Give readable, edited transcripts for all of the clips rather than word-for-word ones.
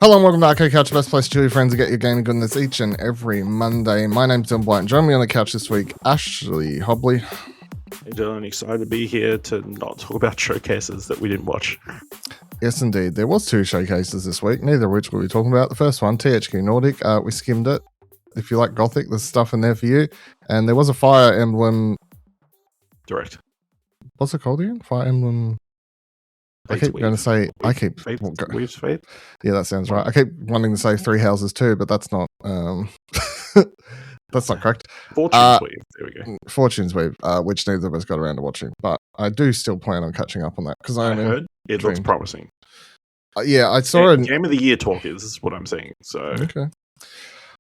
Hello and welcome to Arcade Couch, the best place to chill your friends and get your gaming goodness each and every Monday. My name's Dylan Blight, and joining me on the couch this week, Ashley Hobley. Hey Dylan, excited to be here to not talk about showcases that we didn't watch. Yes, indeed. There was two showcases this week, neither of which we'll be talking about. The first one, THQ Nordic, we skimmed it. If you like Gothic, there's stuff in there for you. And there was a Fire Emblem... Direct. What's it called again? Fire Emblem... I keep going to say... Weave's Fate? Yeah, that sounds right. I keep wanting to say Three Houses too, but that's not... that's not correct. Fortune's Weave. There we go. Fortune's Weave, which neither of us got around to watching. But I do still plan on catching up on that. Because I heard it looks promising. Yeah, I saw it. Game of the Year talk is what I'm saying. So okay.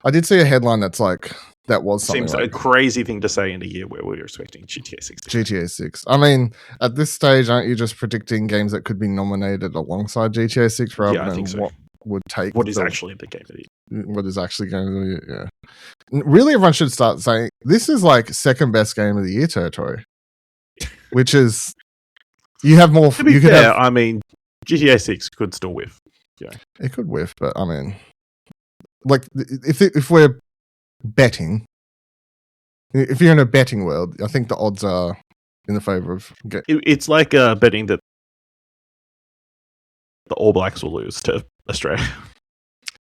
I did see a headline that's like... That was something seems like, a crazy thing to say in a year where we were expecting GTA 6. GTA 6. I mean, at this stage, aren't you just predicting games that could be nominated alongside GTA 6 rather than what would take... What is actually the game of the year? What is actually going to be, yeah. Really, everyone should start saying, this is like second best game of the year territory. Which is... You have more... To be fair, I mean, GTA 6 could still whiff. Yeah. It could whiff, but I mean... Like, if we're betting, if you're in a betting world, I think the odds are in the favor of... It's like betting that the All Blacks will lose to Australia.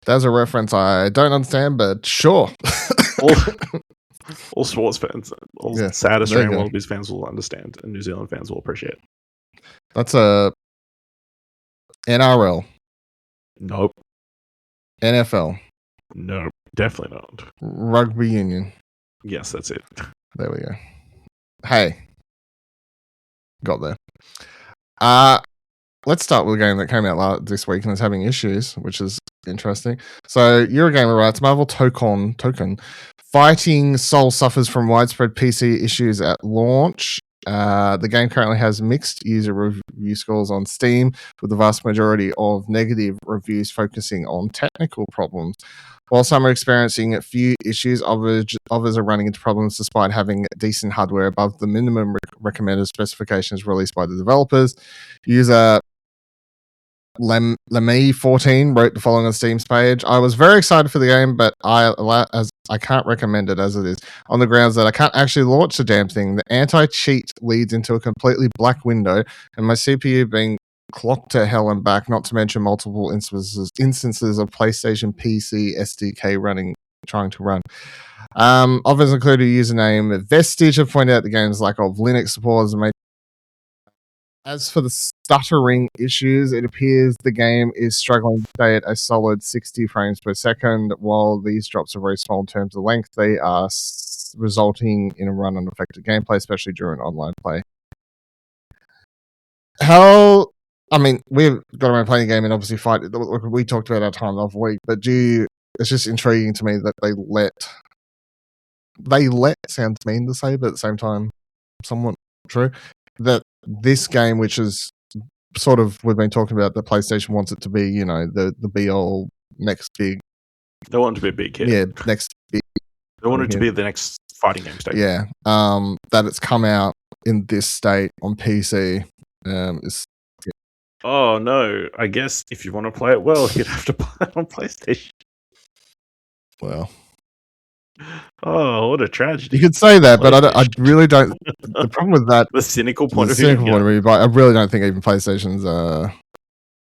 That's a reference I don't understand, but sure. all sports fans, all sad Australian Wallabies fans will understand, and New Zealand fans will appreciate. That's a NRL. Nope. NFL. Nope. Definitely not. Rugby union. Yes, that's it. There we go. Hey. Got there. Let's start with a game that came out this week and is having issues, which is interesting. So, Eurogamer writes, Marvel Token. Fighting Soul suffers from widespread PC issues at launch. The game currently has mixed user review scores on Steam, with the vast majority of negative reviews focusing on technical problems. While some are experiencing a few issues, others are running into problems despite having decent hardware above the minimum recommended specifications released by the developers. User Lemmy14 wrote the following on Steam's page. I was very excited for the game, but I can't recommend it as it is, on the grounds that I can't actually launch the damn thing. The anti-cheat leads into a completely black window, and my CPU being clocked to hell and back, not to mention multiple instances of PlayStation PC SDK trying to run. Others included username Vestige have pointed out the game's lack of Linux support as a major. As for the stuttering issues, it appears the game is struggling to stay at a solid 60 frames per second. While these drops are very small in terms of length, they are resulting in a run on affected gameplay, especially during online play. I mean, we've got around playing the game and obviously fight. We talked about our time off week, but it's just intriguing to me that they let sounds mean to say, but at the same time, somewhat true, that this game, which is sort of, we've been talking about, the PlayStation wants it to be, the be-all next big... They want it to be a big hit. Yeah, next big... They want it to be the next fighting game state. Yeah. That it's come out in this state on PC is... Oh, no. I guess if you want to play it well, you'd have to buy it on PlayStation. Well... Oh, what a tragedy. You could say that, but I really don't... The problem with that... The cynical point of view. But I really don't think even PlayStation's...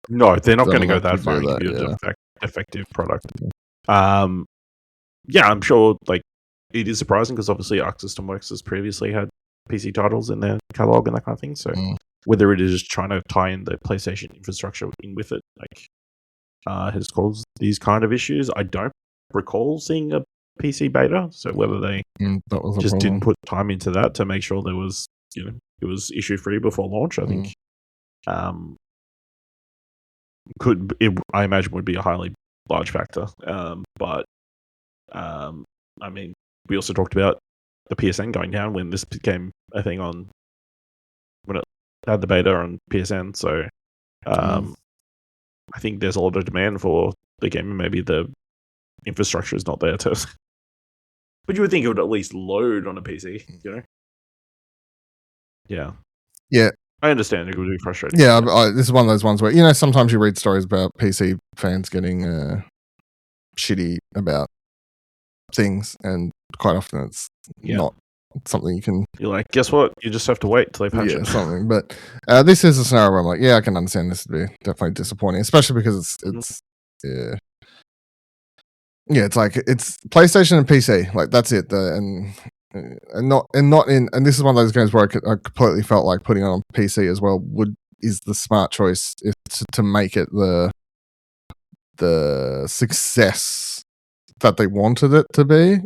No, they're not going to go that far and give you an effective product. Yeah, I'm sure it is surprising because obviously Arc System Works has previously had PC titles in their catalog and that kind of thing. So whether it is trying to tie in the PlayStation infrastructure in with it, has caused these kind of issues. I don't recall seeing a PC beta, so whether they just didn't put time into that to make sure there was, it was issue free before launch, I think I imagine would be a highly large factor. But I mean, we also talked about the PSN going down when this became a thing when it had the beta on PSN. So I think there's a lot of demand for the game, and maybe the infrastructure is not there to. But you would think it would at least load on a PC, Yeah. Yeah. I understand it would be frustrating. Yeah, this is one of those ones where sometimes you read stories about PC fans getting shitty about things, and quite often it's not something you can. You're like, guess what? You just have to wait till they patch it. Something. But this is a scenario where I'm like, I can understand this would be definitely disappointing, especially because it's it's like it's PlayStation and PC, like that's it. And this is one of those games where I completely felt like putting it on PC as well is the smart choice to make it the success that they wanted it to be,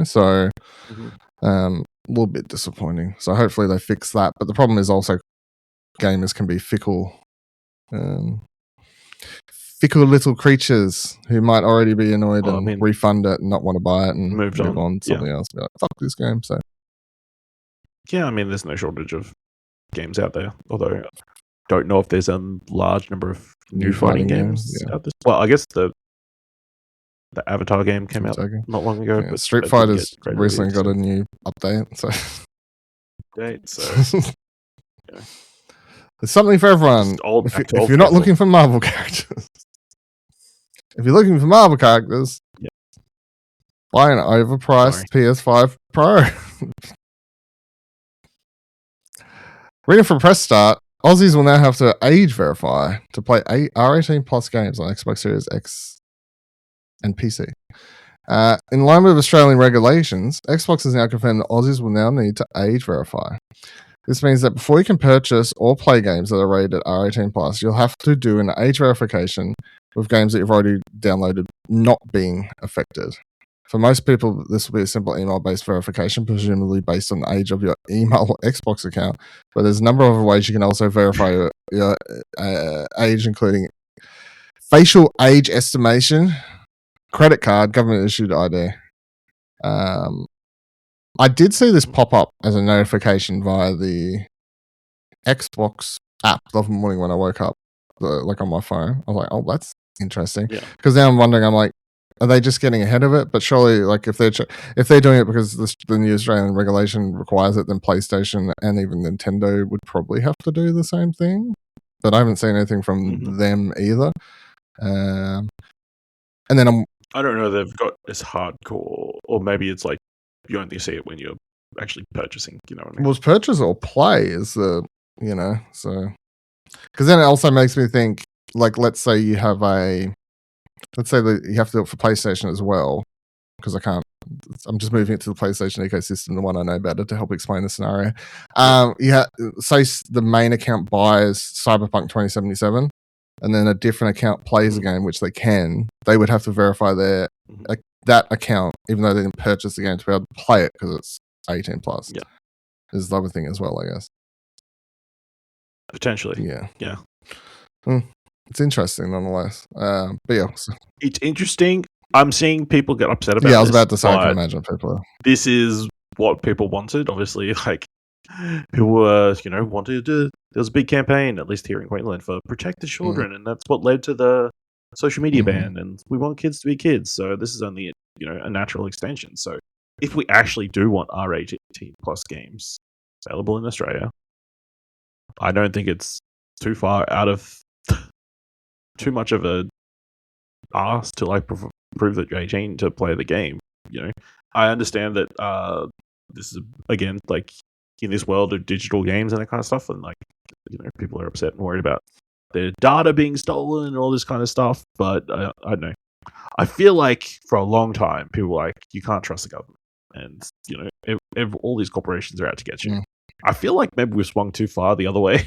so a little bit disappointing. So hopefully they fix that. But the problem is also gamers can be fickle little creatures who might already be annoyed and refund it and not want to buy it and move on to something else. Be like, fuck this game. So yeah, I mean, there's no shortage of games out there. Although I don't know if there's a large number of new fighting games out there. Well, I guess the Avatar game came out not long ago. But Street Fighter's recently got a new update. So there's something for everyone. If you're not looking for Marvel characters. If you're looking for Marvel characters, buy an overpriced PS5 Pro. Reading from Press Start, Aussies will now have to age verify to play R18 plus games on Xbox Series X and PC. In line with Australian regulations, Xbox has now confirmed that Aussies will now need to age verify. This means that before you can purchase or play games that are rated R18 plus, you'll have to do an age verification with games that you've already downloaded not being affected. For most people, this will be a simple email-based verification, presumably based on the age of your email or Xbox account. But there's a number of other ways you can also verify your age, including facial age estimation, credit card, government-issued ID. I did see this pop up as a notification via the Xbox app the other morning when I woke up, like on my phone. I was like, oh, that's interesting. Because now I'm wondering, I'm like, are they just getting ahead of it? But surely, like, if they're doing it because the new Australian regulation requires it, then PlayStation and even Nintendo would probably have to do the same thing. But I haven't seen anything from them either. And then I don't know. They've got this hardcore, or maybe it's like you only see it when you're actually purchasing. You know what I mean? Well, purchase or play is so because then it also makes me think. Like, let's say you have that you have to do it for PlayStation as well, because I'm just moving it to the PlayStation ecosystem, the one I know better, to help explain the scenario. Say the main account buys Cyberpunk 2077, and then a different account plays a game, which they would have to verify that account, even though they didn't purchase the game, to be able to play it because it's 18 plus. Yeah, is the other thing as well, I guess. Potentially. Yeah. It's interesting nonetheless. But yeah. It's interesting. I'm seeing people get upset about it. Yeah, I was about to say, I can imagine people are. This is what people wanted. Obviously, like, people were, wanted to. There was a big campaign, at least here in Queensland, for protect the children, and that's what led to the social media ban. And we want kids to be kids, so this is only a natural extension. So if we actually do want R18 plus games available in Australia, I don't think it's too far out of too much of a ask to like prove that you're 18 to play the game. I understand that this is again like in this world of digital games and that kind of stuff, and like people are upset and worried about their data being stolen and all this kind of stuff. But I don't know. I feel like for a long time people were like, you can't trust the government, and all these corporations are out to get you. I feel like maybe we've swung too far the other way.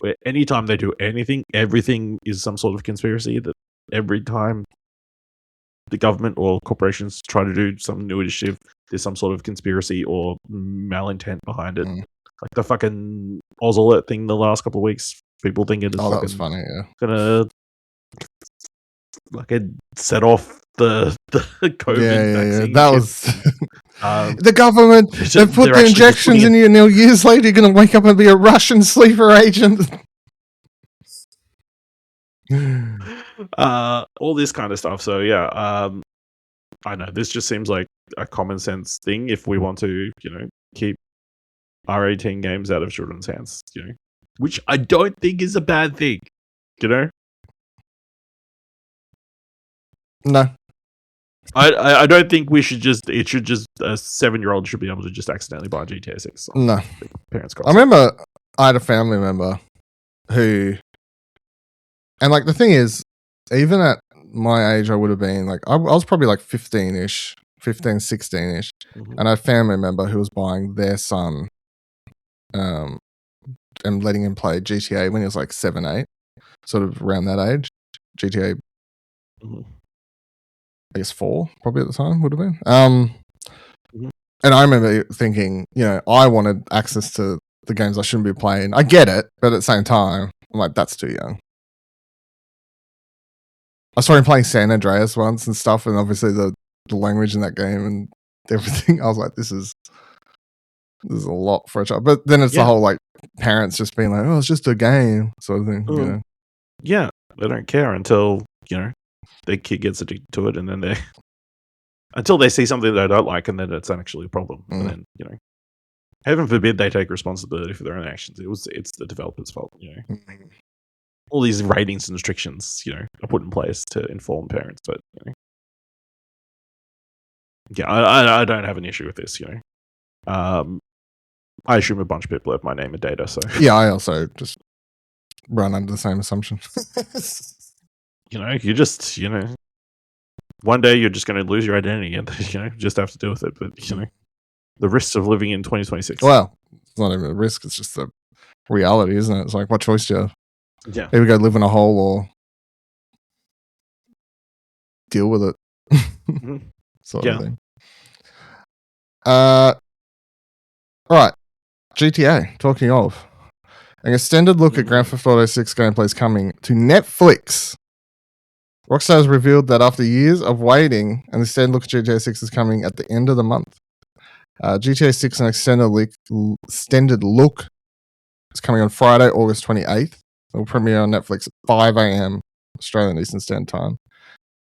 Where anytime they do anything, everything is some sort of conspiracy. That every time the government or corporations try to do some new initiative, there's some sort of conspiracy or malintent behind it. Like the fucking Oz alert thing the last couple of weeks. People thinking it's that was funny, gonna like set off the COVID vaccine. That was the government. They've put the injections in you, and now years later you're going to wake up and be a Russian sleeper agent. All this kind of stuff. So yeah, I know this just seems like a common sense thing if we want to, keep R18 games out of children's hands, which I don't think is a bad thing, No. I don't think it should just a 7-year-old should be able to just accidentally buy GTA 6. No. Parents' I remember I had a family member who, and like the thing is, even at my age, I would have been like, I was probably like 15-ish, 15, 16-ish. Mhm. And I had a family member who was buying their son and letting him play GTA when he was like 7, 8, sort of around that age. GTA, Mhm. I guess 4, probably at the time would have been. Mhm. And I remember thinking, I wanted access to the games I shouldn't be playing. I get it, but at the same time, I'm like, that's too young. I saw him playing San Andreas once and stuff, and obviously the language in that game and everything. I was like, this is a lot for a child. But then it's the whole like parents just being like, oh, it's just a game sort of thing. Yeah, they don't care until their kid gets addicted to it, and then until they see something they don't like, and then it's actually a problem. And then heaven forbid they take responsibility for their own actions. It's the developer's fault. All these ratings and restrictions, are put in place to inform parents. But I don't have an issue with this. I assume a bunch of people have my name and data. So yeah, I also just run under the same assumption. You just one day you're just going to lose your identity, and just have to deal with it. But the risks of living in 2026. Well, it's not even a risk; it's just the reality, isn't it? It's like, what choice do you have? Yeah, either go live in a hole or deal with it. Sort of thing. All right, GTA. Talking of, an extended look at Grand Theft Auto 6 gameplay is coming to Netflix. Rockstar has revealed that after years of waiting, an extended look at GTA 6 is coming at the end of the month. GTA 6 an extended look is coming on Friday, August 28th. It will premiere on Netflix at 5 a.m. Australian Eastern Standard Time.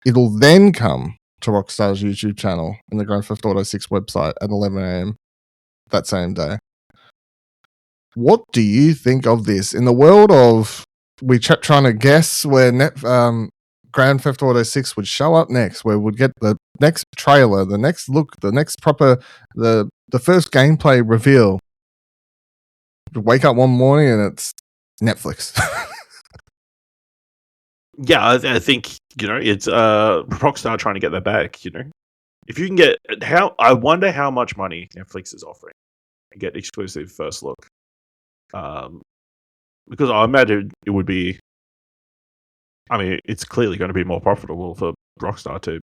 It'll then come to Rockstar's YouTube channel and the Grand Theft Auto 6 website at 11 a.m. that same day. What do you think of this? In the world of we trying to guess where Grand Theft Auto 6 would show up next, where we'd get the next trailer, the next look, the next proper, the first gameplay reveal. Wake up one morning and it's Netflix. Yeah, I think it's Rockstar trying to get that back. If you can get I wonder how much money Netflix is offering and get exclusive first look. Because I imagine it would be. I mean, it's clearly going to be more profitable for Rockstar to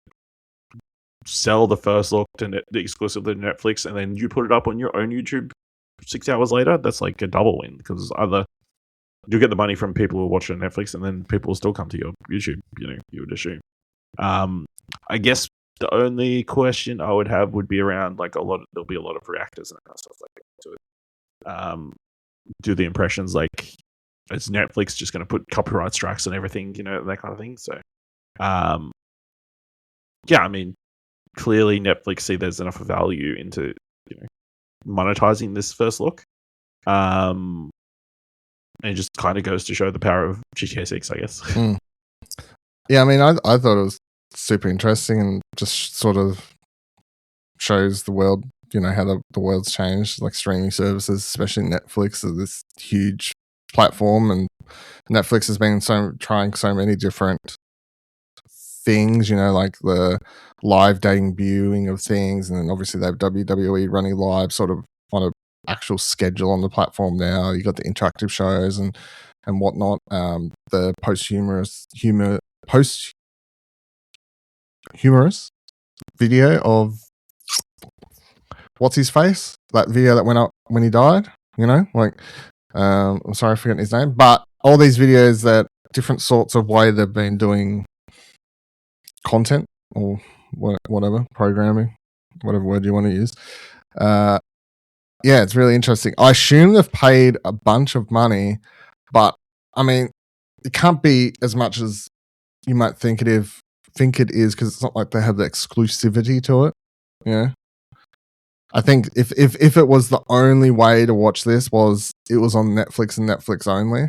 sell the first look to the exclusive to Netflix, and then you put it up on your own YouTube 6 hours later. That's like a double win, because either you'll get the money from people who watch it on Netflix, and then people will still come to your YouTube. You would assume. I guess the only question I would have would be around like there'll be a lot of reactors and that kind of stuff like that to it. Do the impressions like is Netflix just going to put copyright strikes on everything, that kind of thing. So, yeah, I mean, clearly Netflix see there's enough value into monetizing this first look. And it just kind of goes to show the power of GTA 6, I guess. Yeah, I mean, I thought it was super interesting and just sort of shows the world, how the world's changed, like streaming services, especially Netflix, is this huge platform, and Netflix has been trying so many different things, like the live dating viewing of things, and then obviously they have WWE running live sort of on a actual schedule on the platform now. You got the interactive shows and whatnot. The posthumous video of what's his face, that video that went up when he died. I'm sorry, I forget his name, but all these videos that different sorts of way they've been doing content or whatever, programming, whatever word you want to use. Yeah, it's really interesting. I assume they've paid a bunch of money, but I mean, it can't be as much as you might think it is, because it's not like they have the exclusivity to it. I think if it was the only way to watch this was on Netflix and Netflix only,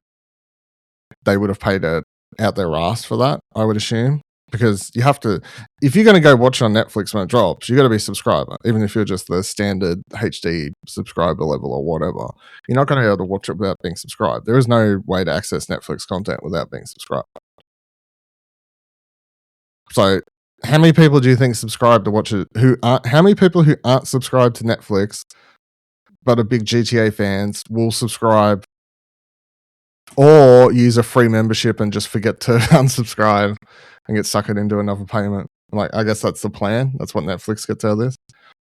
they would have paid it out their ass for that, I would assume. Because you have to, if you're going to go watch on Netflix when it drops, you got to be a subscriber, even if you're just the standard HD subscriber level or whatever. You're not going to be able to watch it without being subscribed. There is no way to access Netflix content without being subscribed. So, how many people do you think subscribe to watch it? How many people who aren't subscribed to Netflix but are big GTA fans will subscribe or use a free membership and just forget to unsubscribe and get suckered into another payment? Like, I guess that's the plan. That's what Netflix gets out of this.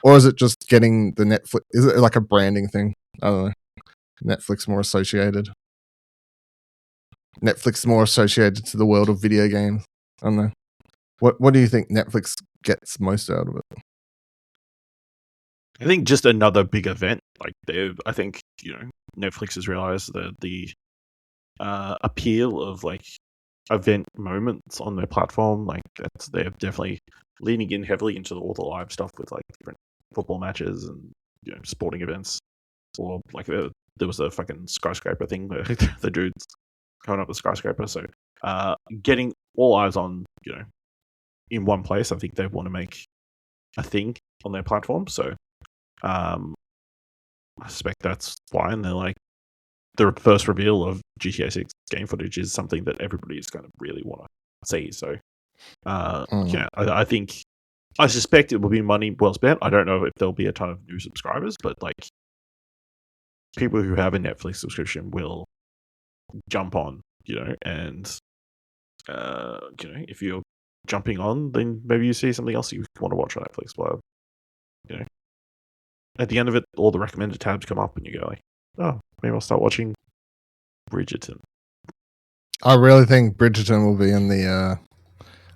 Or is it just getting the Netflix? Is it like a branding thing? I don't know. Netflix more associated. Netflix more associated to the world of video games. I don't know. What do you think Netflix gets most out of it? I think just another big event. Like, I think Netflix has realized that the appeal of like event moments on their platform, like they're definitely leaning in heavily into all the live stuff with like different football matches and sporting events, or like there was a fucking skyscraper thing where the dude's coming up the skyscraper. So getting all eyes on in one place, I think they want to make a thing on their platform. So I suspect that's why, and they're like, the first reveal of GTA 6 game footage is something that everybody is going to really want to see. So, I think, I suspect it will be money well spent. I don't know if there'll be a ton of new subscribers, but like people who have a Netflix subscription will jump on, and if you're jumping on, then maybe you see something else you want to watch on Netflix. Well, at the end of it, all the recommended tabs come up, and you go like, oh, maybe I'll start watching Bridgerton. I really think Bridgerton will be in the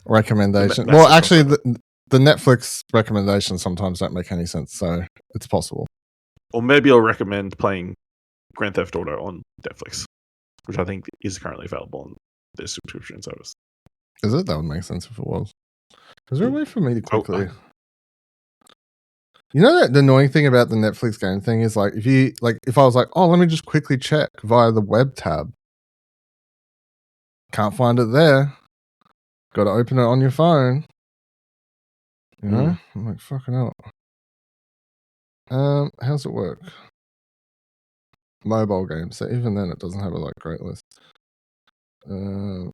recommendation. Well, actually, the Netflix recommendations sometimes don't make any sense, so it's possible. Or maybe I'll recommend playing Grand Theft Auto on Netflix, which I think is currently available on their subscription service. Is it? That would make sense if it was. Is there a way for me to quickly... You know that the annoying thing about the Netflix game thing is like if I was like, oh, let me just quickly check via the web tab. Can't find it there. Got to open it on your phone. I'm like, fucking hell. How's it work? Mobile games. So even then, it doesn't have a like great list. I don't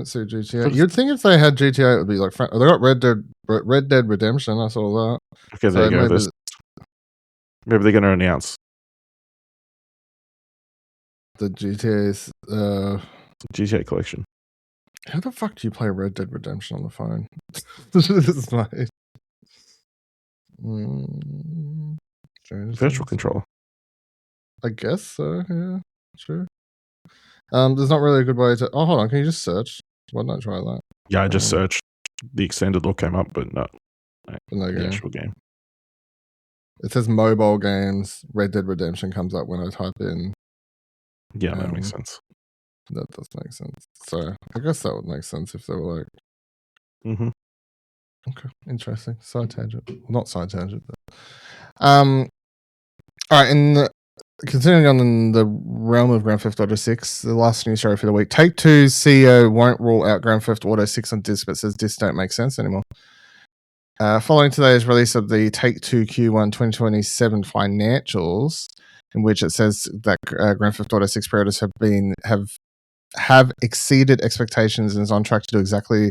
see GTA. You'd think if they had GTA, it would be like they got Red Dead Redemption. I saw that. Okay, there you go. Maybe they're going to announce the GTA's GTA collection. How the fuck do you play Red Dead Redemption on the phone? This is my virtual controller. I guess so. Yeah, sure. There's not really a good way to. Oh, hold on. Can you just search? Why don't I try that? Yeah, I just searched. The extended look came up, but not the actual game. It says mobile games. Red Dead Redemption comes up when I type in. Yeah, that makes sense. That does make sense. So I guess that would make sense if they were like. Mm-hmm. Okay, interesting. Side tangent. Well, not side tangent, but. All right, continuing on in the realm of Grand Theft Auto 6, the last news story for the week. Take-Two's CEO won't rule out Grand Theft Auto 6 on disc, but says discs don't make sense anymore. Following today's release of the Take-Two Q1 2027 financials, in which it says that Grand Theft Auto 6 pre-orders have exceeded expectations and is on track to do exactly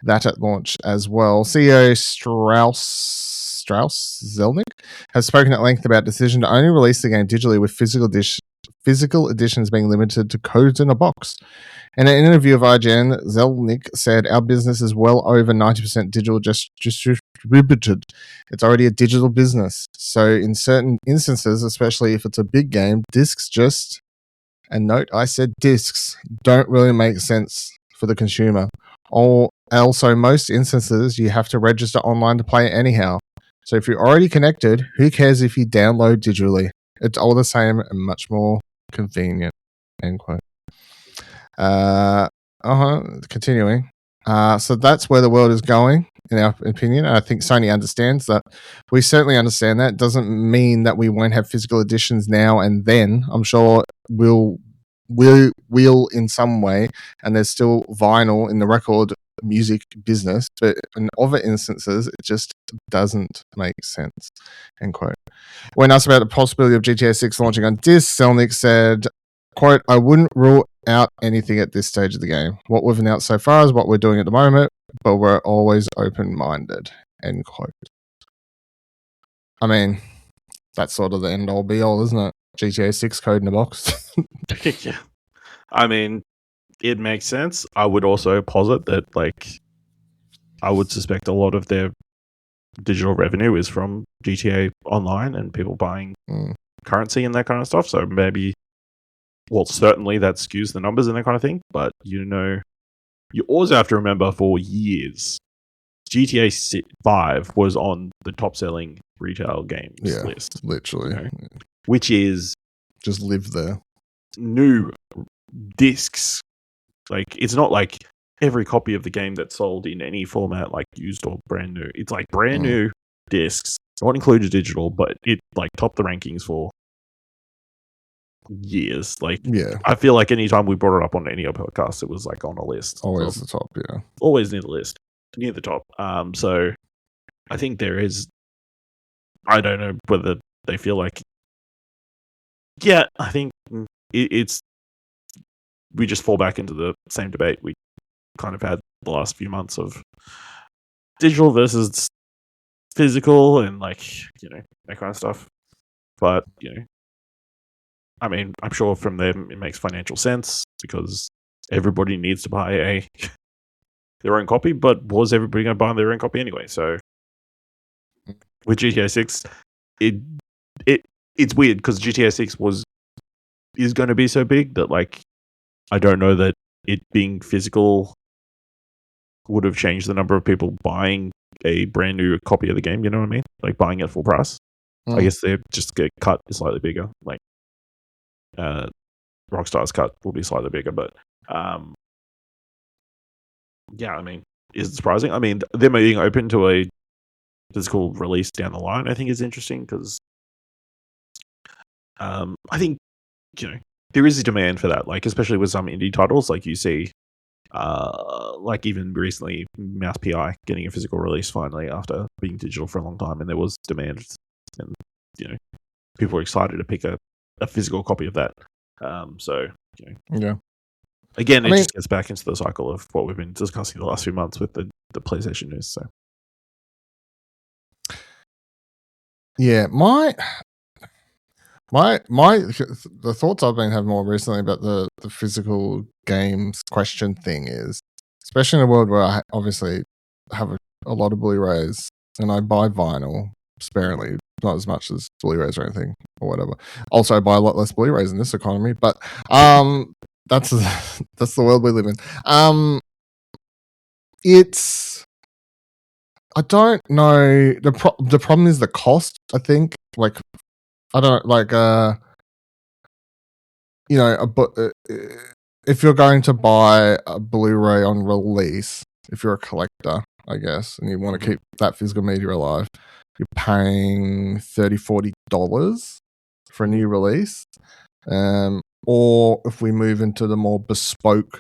that at launch as well. CEO Strauss Zelnick has spoken at length about decision to only release the game digitally, with physical editions being limited to codes in a box. In an interview of IGN, Zelnick said, "Our business is well over 90% digital distributed. It's already a digital business. So in certain instances, especially if it's a big game, discs just..." And note, I said discs don't really make sense for the consumer. Also, most instances, you have to register online to play it anyhow. So if you're already connected, who cares if you download digitally? It's all the same and much more convenient. End quote. Continuing. So that's where the world is going, in our opinion. I think Sony understands that. We certainly understand that. It doesn't mean that we won't have physical editions now and then. I'm sure we'll in some way, and there's still vinyl in the record music business, but in other instances, it just doesn't make sense. End quote. When asked about the possibility of GTA 6 launching on disc, Selnick said, quote, I wouldn't rule out anything at this stage of the game. What we've announced so far is what we're doing at the moment, but we're always open-minded, end quote. I mean, that's sort of the end-all be-all, isn't it? GTA 6 code in a box. Yeah. I mean, it makes sense. I would also posit that, like, I would suspect a lot of their digital revenue is from GTA Online and people buying currency and that kind of stuff. So maybe, well, certainly that skews the numbers and that kind of thing. But, you know, you also have to remember for years, GTA 5 was on the top-selling retail games list. Literally. You know, which is... just live there. New discs. Like, it's not like every copy of the game that's sold in any format, like used or brand new. It's like brand new discs. Not included digital, but it like topped the rankings for years. Like, I feel like anytime we brought it up on any other podcast, it was like on a list. Always the top, yeah. Always near the list, near the top. So I think there is. I don't know whether they feel like. Yeah, I think it's. We just fall back into the same debate we kind of had the last few months of digital versus physical and, like, you know, that kind of stuff. But, you know, I mean, I'm sure from them it makes financial sense because everybody needs to buy their own copy, but was everybody going to buy their own copy anyway? So with GTA 6, it's weird because GTA 6 is going to be so big that, like, I don't know that it being physical would have changed the number of people buying a brand new copy of the game, you know what I mean? Like buying it at full price. I guess they just get cut slightly bigger. Like Rockstar's cut will be slightly bigger, but yeah, I mean, is it surprising? I mean, them being open to a physical release down the line, I think is interesting because I think, you know, there is a demand for that, like especially with some indie titles, like you see, like even recently, Mouse PI getting a physical release finally after being digital for a long time, and there was demand, and you know, people were excited to pick a physical copy of that. So you know, yeah. Again, it just gets back into the cycle of what we've been discussing the last few months with the PlayStation news. So yeah, the thoughts I've been having more recently about the physical games question thing is, especially in a world where I obviously have a lot of Blu-rays and I buy vinyl sparingly, not as much as Blu-rays or anything or whatever. Also, I buy a lot less Blu-rays in this economy, but that's the world we live in. It's, I don't know. The problem is the cost. I think, like, I don't like, you know, if you're going to buy a Blu-ray on release, if you're a collector, I guess, and you want to keep that physical media alive, you're paying $30-$40 for a new release. Or if we move into the more bespoke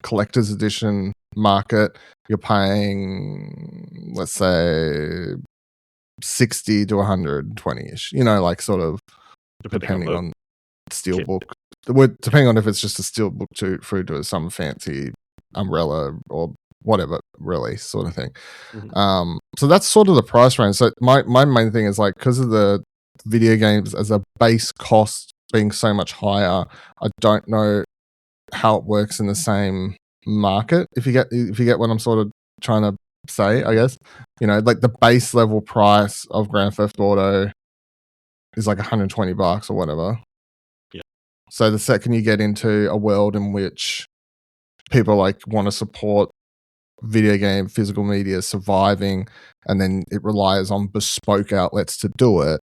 collector's edition market, you're paying, let's say, 60 to 120-ish, you know, like sort of depending on steelbook. Depending on if it's just a steelbook through to some fancy umbrella or whatever release sort of thing. So that's sort of the price range. So my main thing is, like, because of the video games as a base cost being so much higher, I don't know how it works in the same market. If you get what I'm sort of trying to say, I guess, you know, like the base level price of Grand Theft Auto is like $120 or whatever. Yeah. So the second you get into a world in which people like want to support video game physical media surviving, and then it relies on bespoke outlets to do it,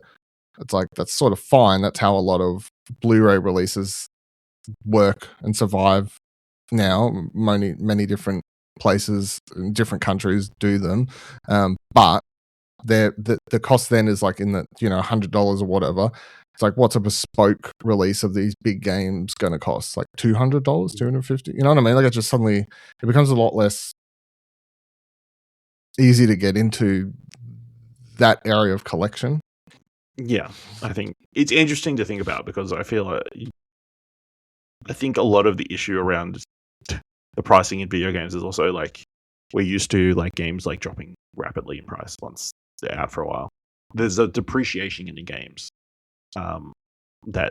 it's like that's sort of fine. That's how a lot of Blu-ray releases work and survive now. Many different places in different countries do them, but the cost then is like in the $100 or whatever. It's like, what's a bespoke release of these big games going to cost? Like $200, $250. You know what I mean? Like it just suddenly it becomes a lot less easy to get into that area of collection. Yeah, I think it's interesting to think about because I feel like I think a lot of the issue around the pricing in video games is also like we're used to like games like dropping rapidly in price once they're out for a while. There's a depreciation in the games that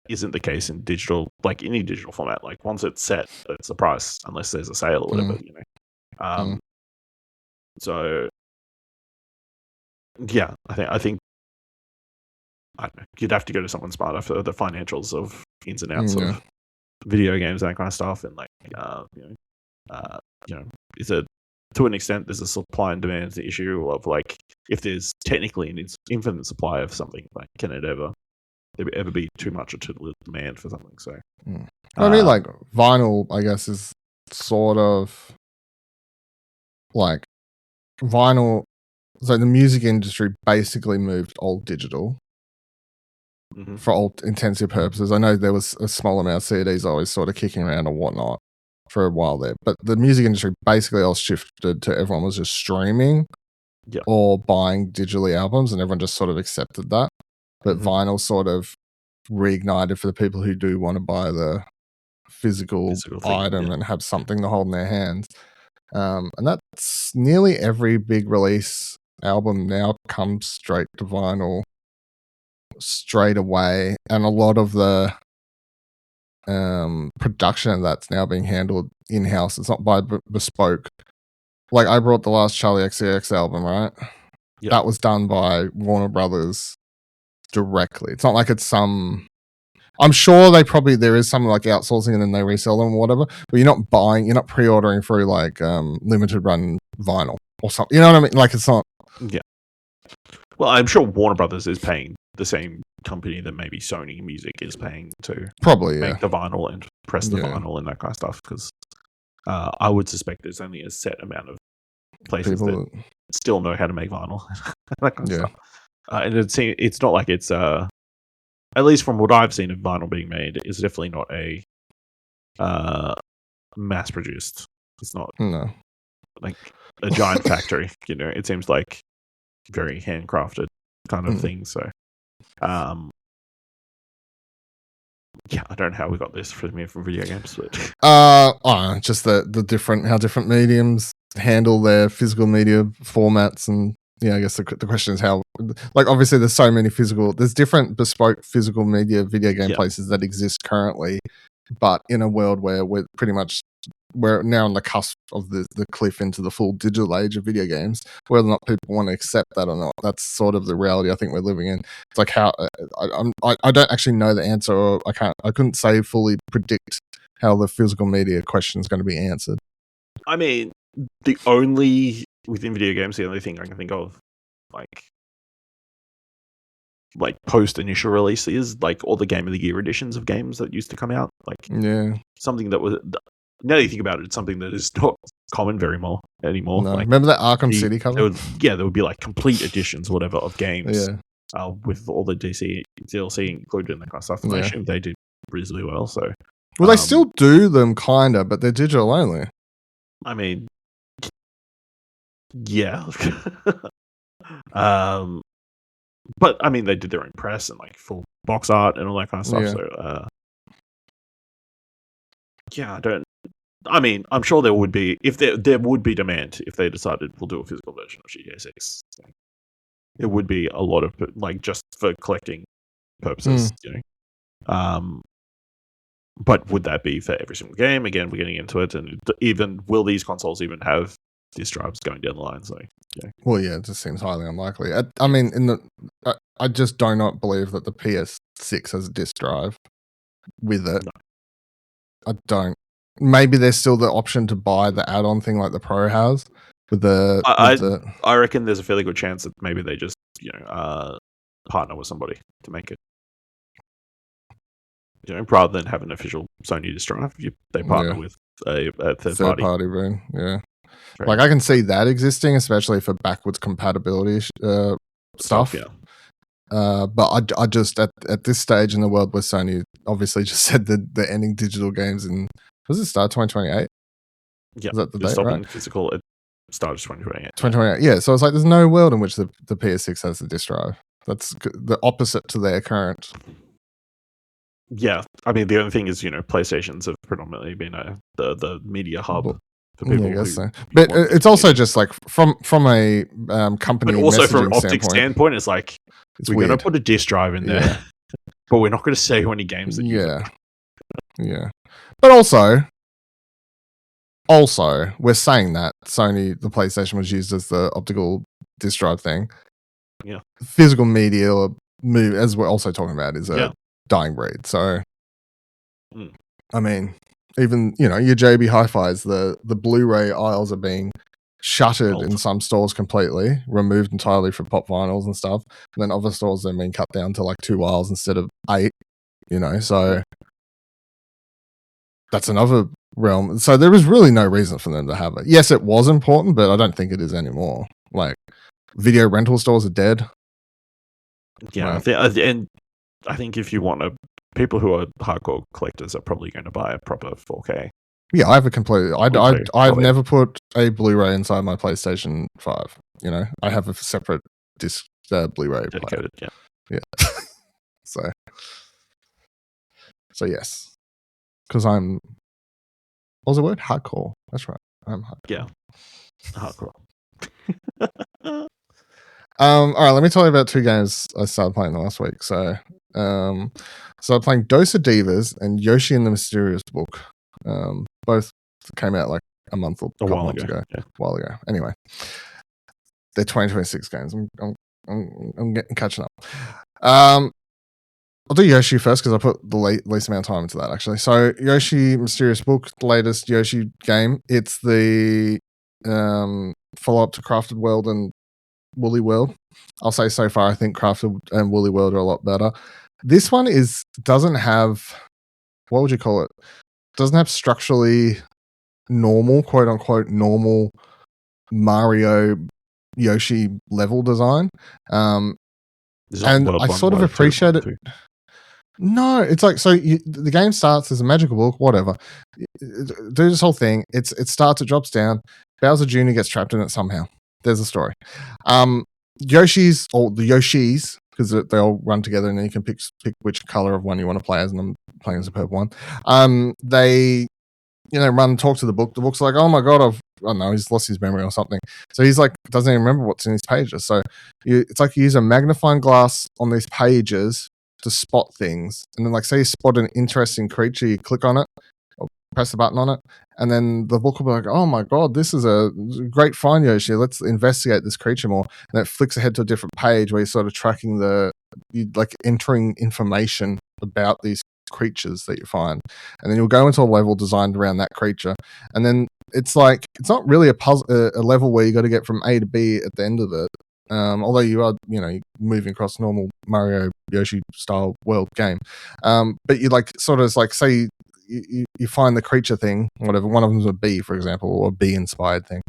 isn't the case in digital, like any digital format. Like once it's set, it's the price unless there's a sale or whatever, So yeah, I think I don't know, you'd have to go to someone smarter for the financials of ins and outs of video games, that kind of stuff, and like it's a to an extent there's a supply and demand issue of like if there's technically an infinite supply of something, like can it ever be too much or too little demand for something? So I mean, like vinyl, I guess, is sort of like vinyl. So the music industry basically moved all digital for all intensive purposes. I know there was a small amount of CDs always sort of kicking around and whatnot for a while there, but the music industry basically all shifted to everyone was just streaming or buying digitally albums, and everyone just sort of accepted that. But vinyl sort of reignited for the people who do want to buy the physical item and have something to hold in their hands. And that's nearly every big release album now comes straight to vinyl straight away, and a lot of the production of that's now being handled in-house. It's not by bespoke. Like I brought the last Charlie XCX album, right? That was done by Warner Brothers directly. It's not like it's some... I'm sure there is some like outsourcing and then they resell them or whatever, but you're not pre-ordering through like limited run vinyl or something. You know what I mean? Like it's not... Yeah. Well, I'm sure Warner Brothers is paying the same company that maybe Sony Music is paying to make the vinyl and press the vinyl and that kind of stuff, because I would suspect there's only a set amount of places that still know how to make vinyl. That kind of stuff. And it's not like it's at least from what I've seen of vinyl being made, it's definitely not a mass produced. It's not like a giant factory. It seems like very handcrafted kind of thing. So I don't know how we got this from video games, but just how different mediums handle their physical media formats. And I guess the question is how, like, obviously there's different bespoke physical media video game places that exist currently, but in a world where we're now on the cusp of the cliff into the full digital age of video games, whether or not people want to accept that or not, that's sort of the reality I think we're living in. It's like how I don't actually know the answer, or I couldn't say fully predict how the physical media question is going to be answered. I mean, within video games, the only thing I can think of, like post initial release, is like all the Game of the Year editions of games that used to come out. Something that was, now that you think about it, it's something that is not common anymore. No. Remember that Arkham City cover? There would be like complete editions, whatever, of games with all the DLC included and that kind of stuff. And I assume they did reasonably well. So, they still do them, kinda, but they're digital only. I mean, yeah. But I mean, they did their own press and like full box art and all that kind of stuff. So, I'm sure there would be, if there would be demand if they decided we'll do a physical version of GTA 6. It would be a lot of, like, just for collecting purposes, But would that be for every single game? Again, we're getting into it, and even will these consoles even have disk drives going down the line? So, well, it just seems highly unlikely. I mean, I just do not believe that the PS6 has a disk drive with it. No. I don't. Maybe there's still the option to buy the add-on thing like the Pro has. I reckon there's a fairly good chance that maybe they just partner with somebody to make it. Rather than have an official Sony disk drive, they partner with a third third party. party version. Yeah, Right. like I can see that existing, especially for backwards compatibility stuff. Yeah. But I just at this stage in the world where Sony obviously just said that they're ending digital games in, was it start 2028? Yeah, Is that the they're date, stopping right? physical at start of 2028. 2028. Yeah, so it's like there's no world in which the PS6 has the disc drive. That's the opposite to their current. Yeah, I mean the only thing is, PlayStations have predominantly been the media hub for people. Yeah, I guess who so. But want it's also just like from a company, but also from an messaging optic standpoint, it's like it's we're weird. gonna put a disc drive in there, Yeah. but we're not gonna say how many games that use it. Yeah. But also, we're saying that Sony, the PlayStation was used as the optical disc drive thing. Yeah. Physical media or move, as we're also talking about, is a dying breed. So, I mean, even, your JB Hi-Fi's, the Blu-ray aisles are being shuttered in some stores completely, removed entirely for pop vinyls and stuff. And then other stores, they're being cut down to like 2 aisles instead of 8, so that's another realm. So there is really no reason for them to have it. Yes, it was important, but I don't think it is anymore. Like, video rental stores are dead. Yeah, and I think if you want people who are hardcore collectors are probably going to buy a proper 4K. Yeah, I have a complete. I've never put a Blu-ray inside my PlayStation 5. I have a separate disc Blu-ray dedicated. player. Yeah. So yes, because I'm. What was the word? Hardcore. That's right. I'm hardcore. Yeah, hardcore. All right, let me tell you about 2 games I started playing the last week. So, I'm playing Dosa Divas and Yoshi and the Mysterious Book. Both came out like a month or a couple months ago. Yeah. A while ago. Anyway, they're 2026 games. I'm getting catching up. I'll do Yoshi first because I put the least amount of time into that, actually. So, Yoshi Mysterious Book, the latest Yoshi game. It's the follow-up to Crafted World and Woolly World. I'll say so far, I think Crafted and Woolly World are a lot better. This one doesn't have, what would you call it? Doesn't have structurally normal, quote unquote, normal Mario Yoshi level design. And I sort of appreciate it. No, it's like, so the game starts as a magical book, whatever. Do this whole thing. It starts, it drops down. Bowser Jr. gets trapped in it somehow. There's a story. Yoshi's, or the Yoshis, because they all run together and then you can pick which color of one you want to play as, and I'm playing as a purple one. They, run and talk to the book. The book's like, oh my God, I don't know, he's lost his memory or something. So he's like, doesn't even remember what's in his pages. So it's like you use a magnifying glass on these pages to spot things. And then, like, say you spot an interesting creature, you click on it, or press the button on it, and then the book will be like, oh my God, this is a great find, Yoshi. Let's investigate this creature more. And it flicks ahead to a different page where you're sort of tracking entering information about these creatures that you find. And then you'll go into a level designed around that creature. And then it's like, it's not really a puzzle, a level where you got to get from A to B at the end of it. Although you are, moving across normal Mario Yoshi style world game. But you say you find the creature thing, whatever, one of them's a bee, for example, or a bee inspired thing.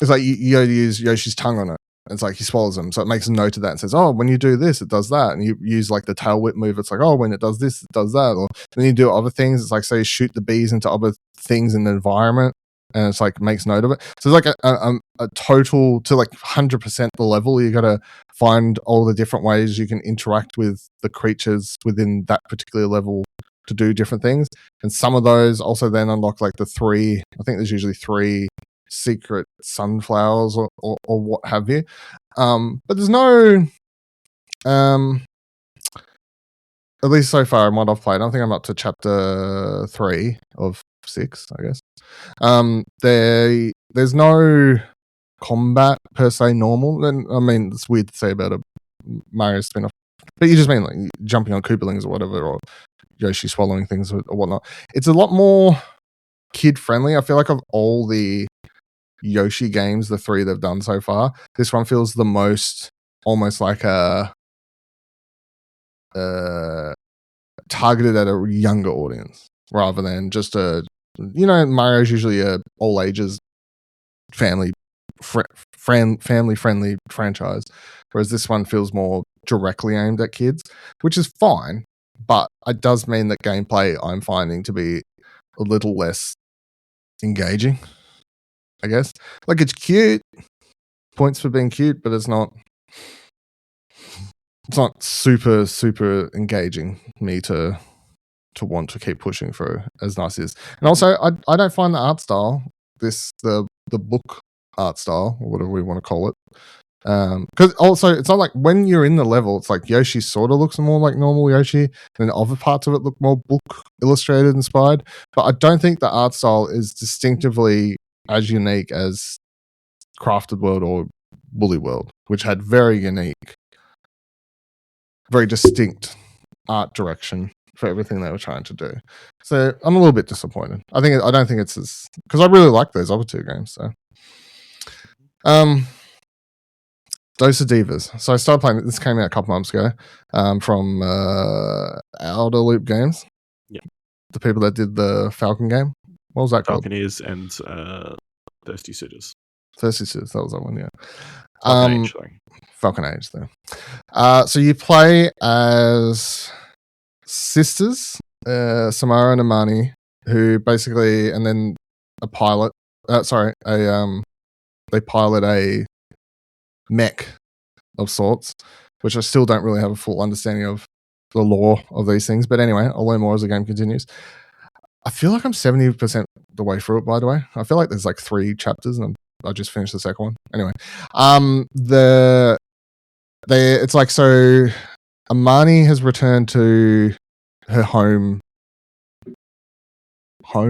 It's like you use Yoshi's tongue on it. It's like he swallows them. So it makes a note of that and says, oh, when you do this, it does that. And you use like the tail whip move. It's like, oh, when it does this, it does that. Or then you do other things. It's like, say you shoot the bees into other things in the environment. And it's like makes note of it. So it's like a total to like 100% the level. You got to find all the different ways you can interact with the creatures within that particular level to do different things. And some of those also then unlock like the 3. I think there's usually 3 secret sunflowers or what have you. But there's no, at least so far in what I've played, I think I'm up to chapter 3 of 6, I guess. There's no combat per se normal. And I mean, it's weird to say about a Mario spin-off, but you just mean like jumping on Koopalings or whatever, or Yoshi swallowing things or whatnot. It's a lot more kid friendly. I feel like of all the Yoshi games, the 3 they've done so far, this one feels the most almost like a targeted at a younger audience rather than just a Mario's usually a all ages family friendly franchise, whereas this one feels more directly aimed at kids, which is fine, but it does mean that gameplay I'm finding to be a little less engaging, I guess. Like, it's cute, points for being cute, but it's not super engaging me to want to keep pushing through as nice as. And also, I don't find the art style, the book art style, or whatever we want to call it, because also it's not like when you're in the level, it's like Yoshi sort of looks more like normal Yoshi, and other parts of it look more book illustrated inspired. But I don't think the art style is distinctively as unique as Crafted World or Woolly World, which had very unique, very distinct art direction for everything they were trying to do. So I'm a little bit disappointed. I don't think it's as, because I really like those other two games. So, Dosa Divas. So I started playing. This came out a couple months ago, from Outer Loop Games. Yeah, the people that did the Falcon game. What was that called? Falconeers and Thirsty Suitors. Thirsty Suitors. That was that one. Yeah. Falcon Age. Though. So you play as sisters, Samara and Amani, who basically, and then a pilot. They pilot a mech of sorts, which I still don't really have a full understanding of the lore of these things. But anyway, I'll learn more as the game continues. I feel like I'm 70% the way through it, by the way. I feel like there's like 3 chapters and I just finished the second one. Anyway, it's like, so Amani has returned to her home. I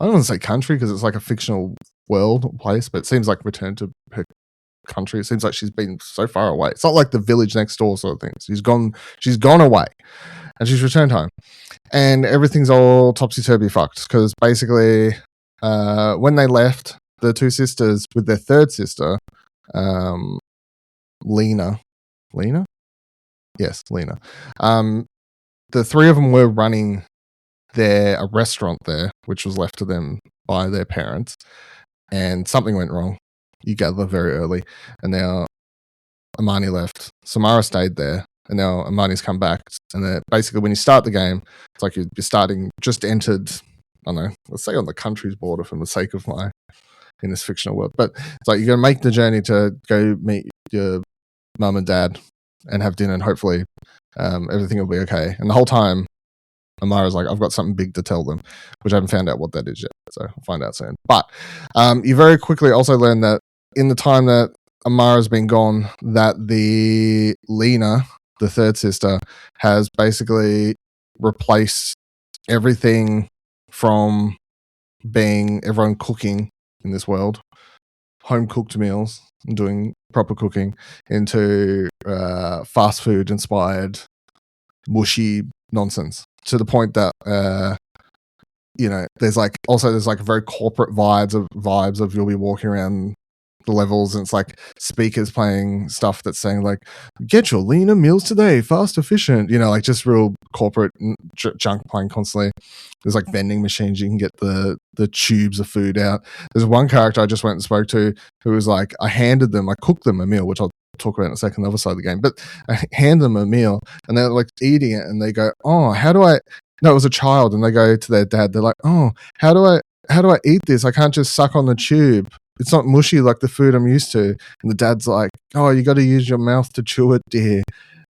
don't want to say country because it's like a fictional world or place, but it seems like returned to her country. It seems like she's been so far away. It's not like the village next door sort of thing. She's gone away and she's returned home. And everything's all topsy-turvy fucked because basically when they left, the 2 sisters with their third sister, Lena. Yes, Lena. The 3 of them were running a restaurant there, which was left to them by their parents, and something went wrong. You gather very early, and now Amani left. Samara stayed there, and now Amani's come back. And basically, when you start the game, it's like you're just entered, I don't know, let's say on the country's border for the sake of in this fictional world. But it's like you're going to make the journey to go meet your mum and dad and have dinner, and hopefully everything will be okay. And the whole time, Amara's like, I've got something big to tell them, which I haven't found out what that is yet. So I'll find out soon. But you very quickly also learn that in the time that Amara's been gone, that the Lena, the third sister, has basically replaced everything from being everyone cooking in this world, home cooked meals and doing proper cooking, into fast food inspired mushy nonsense, to the point that there's like very corporate vibes of you'll be walking around the levels and it's like speakers playing stuff that's saying like, get your leaner meals today, fast, efficient, like just real corporate junk playing constantly. There's like vending machines you can get the tubes of food out. There's one character I just went and spoke to who was like, I cooked them a meal, which I'll talk about in a second, the other side of the game, but I hand them a meal and they're like eating it and they go, oh, how do I, no, it was a child, and they go to their dad, they're like, oh, how do I eat this? I can't just suck on the tube. It's not mushy like the food I'm used to. And the dad's like, oh, you got to use your mouth to chew it, dear.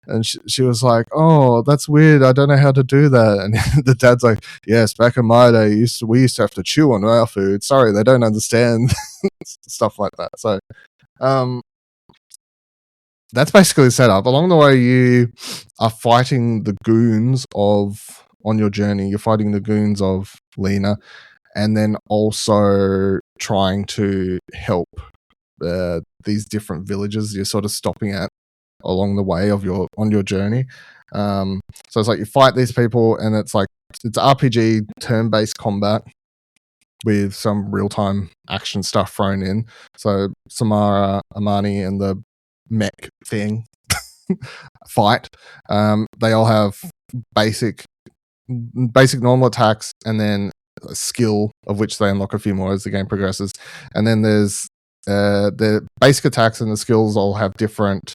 And she was like, oh, that's weird. I don't know how to do that. And the dad's like, yes, back in my day, we used to have to chew on our food. Sorry, they don't understand stuff like that. So that's basically set up. Along the way, you are fighting the goons on your journey. You're fighting the goons of Lena, and then also trying to help these different villages you're sort of stopping at along the way on your journey. So it's like you fight these people, and it's RPG turn-based combat with some real-time action stuff thrown in. So Samara, Amani, and the mech thing fight. They all have basic basic normal attacks, and then a skill, of which they unlock a few more as the game progresses. And then there's the basic attacks and the skills all have different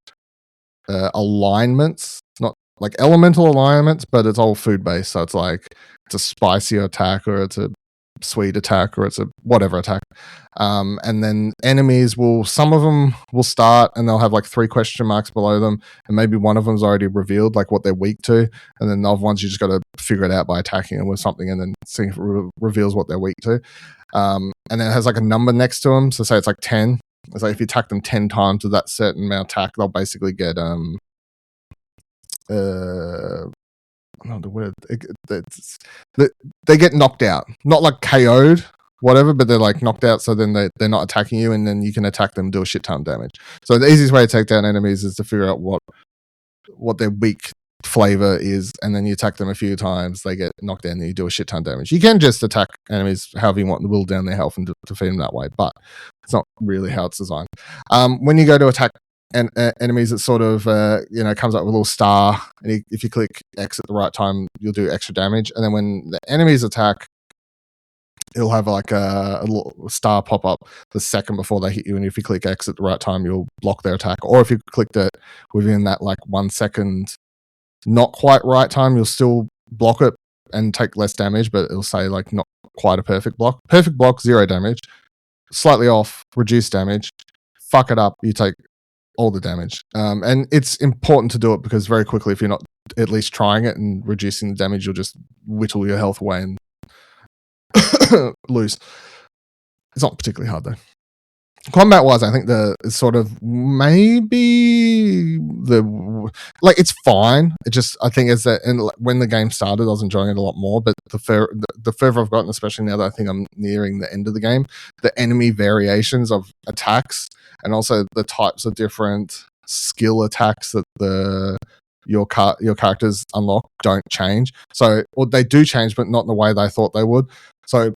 alignments, not like elemental alignments, but it's all food based. So it's like it's a spicy attack, or it's a sweet attack, or it's a whatever attack. And then enemies some of them will start and they'll have like 3 question marks below them, and maybe one of them's already revealed like what they're weak to, and then the other ones you just got to figure it out by attacking them with something and then seeing if it reveals what they're weak to. And then it has like a number next to them, so say it's like 10. It's like if you attack them 10 times with that certain amount of attack, they'll basically get not the word. They get knocked out, not like KO'd, whatever, but they're like knocked out. So then they're not attacking you, and then you can attack them, do a shit ton of damage. So the easiest way to take down enemies is to figure out what their weak flavor is, and then you attack them a few times, they get knocked down, and you do a shit ton of damage. You can just attack enemies however you want and whittle down their health and defeat them that way, but it's not really how it's designed. When you go to attack enemies, it sort of comes up with a little star, and if you click X at the right time, you'll do extra damage. And then when the enemies attack, it'll have like a little star pop up the second before they hit you, and if you click X at the right time, you'll block their attack. Or if you clicked it within that like 1 second not quite right time, you'll still block it and take less damage, but it'll say like not quite a perfect block. Perfect block, 0 damage. Slightly off, reduced damage. Fuck it up, you take all the damage. And it's important to do it because very quickly, if you're not at least trying it and reducing the damage, you'll just whittle your health away and lose. It's not particularly hard though. Combat wise, I think the sort of maybe it's fine. It just, I think is that, and when the game started, I was enjoying it a lot more. But the further I've gotten, especially now that I think I'm nearing the end of the game, the enemy variations of attacks and also the types of different skill attacks that your characters unlock don't change. So, or they do change, but not in the way they thought they would. So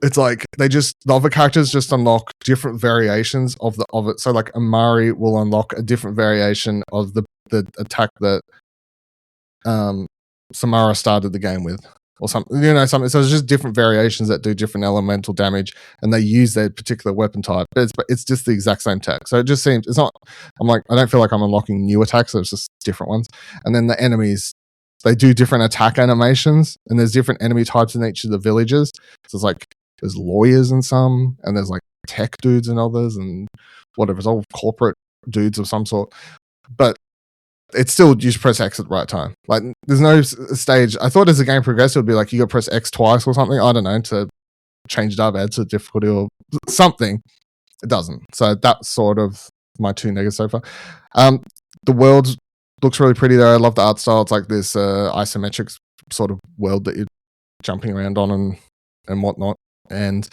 it's like the other characters just unlock different variations of it. So like Amari will unlock a different variation of the attack that Samara started the game with, or something. Something. So it's just different variations that do different elemental damage, and they use their particular weapon type. But it's just the exact same attack. So it just seems it's not. I don't feel like I'm unlocking new attacks. So it's just different ones. And then the enemies, they do different attack animations, and there's different enemy types in each of the villages. So it's like there's lawyers in some, and there's like tech dudes and others, and whatever. It's all corporate dudes of some sort. But it's still, you just press X at the right time. Like there's no stage. I thought as the game progressed, it would be like you got to press X twice or something. I don't know, to change it up, add to difficulty or something. It doesn't. So that's sort of my 2 negatives so far. The world looks really pretty though. I love the art style. It's like this isometric sort of world that you're jumping around on and whatnot. And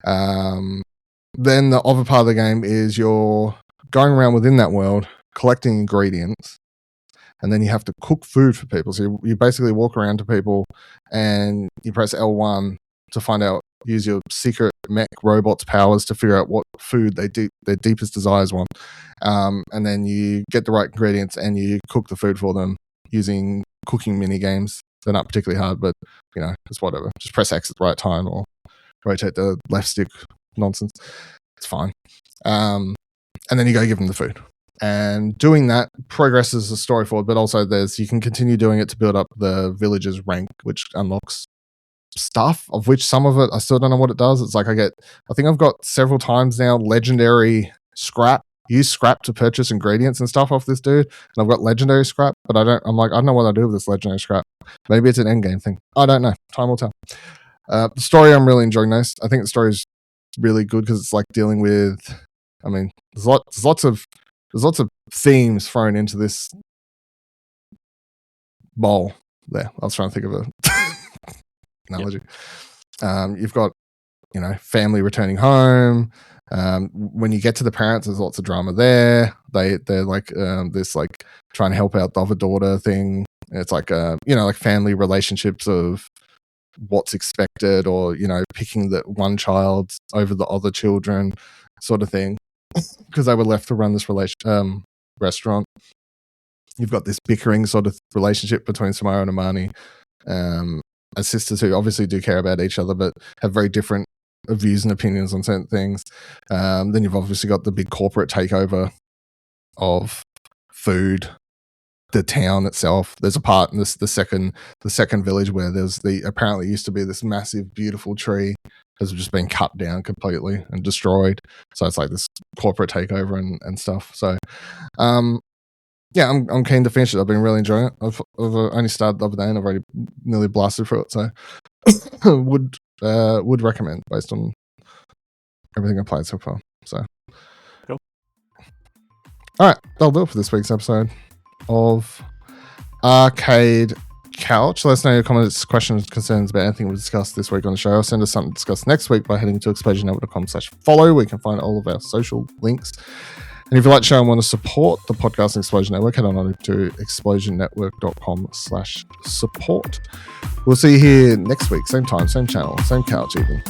then the other part of the game is you're going around within that world collecting ingredients, and then you have to cook food for people. So you basically walk around to people and you press L1 to find out, use your secret mech robot's powers to figure out what food their deepest desires want. And then you get the right ingredients and you cook the food for them using cooking mini games. They're not particularly hard, but it's whatever. Just press X at the right time or rotate the left stick nonsense. It's fine. And then you go give them the food. And doing that progresses the story forward, but also you can continue doing it to build up the village's rank, which unlocks stuff, of which some of it I still don't know what it does. It's like I think I've got several times now legendary scrap. Use scrap to purchase ingredients and stuff off this dude, and I've got legendary scrap, but I don't know what I do with this legendary scrap. Maybe it's an endgame thing. I don't know. Time will tell. The story, I'm really enjoying this. I think the story is really good because it's like dealing with, there's lots of themes thrown into this bowl there. I was trying to think of a analogy. Yep. You've got, family returning home. When you get to the parents, there's lots of drama there. They're like this like trying to help out the other daughter thing. It's like like family relationships of what's expected, or picking the one child over the other children, sort of thing, because they were left to run this restaurant. You've got this bickering sort of relationship between Samara and Amani. as sisters who obviously do care about each other, but have very different views and opinions on certain things. Then you've obviously got the big corporate takeover of food, the town itself. There's a part in the second village where there's apparently used to be this massive, beautiful tree has just been cut down completely and destroyed. So it's like this corporate takeover and stuff. So, yeah, I'm keen to finish it. I've been really enjoying it. I've only started the other day and I've already nearly blasted through it. So would recommend based on everything I've played so far. So, cool. All right, that'll do it for this week's episode of Arcade Couch. Let us know your comments, questions, concerns about anything we discussed this week on the show. Or send us something to discuss next week by heading to explosionnetwork.com/follow, where you can find all of our social links. And if you like the show and want to support the Podcasting Explosion Network, head on over to explosionnetwork.com/support. We'll see you here next week, same time, same channel, same couch even.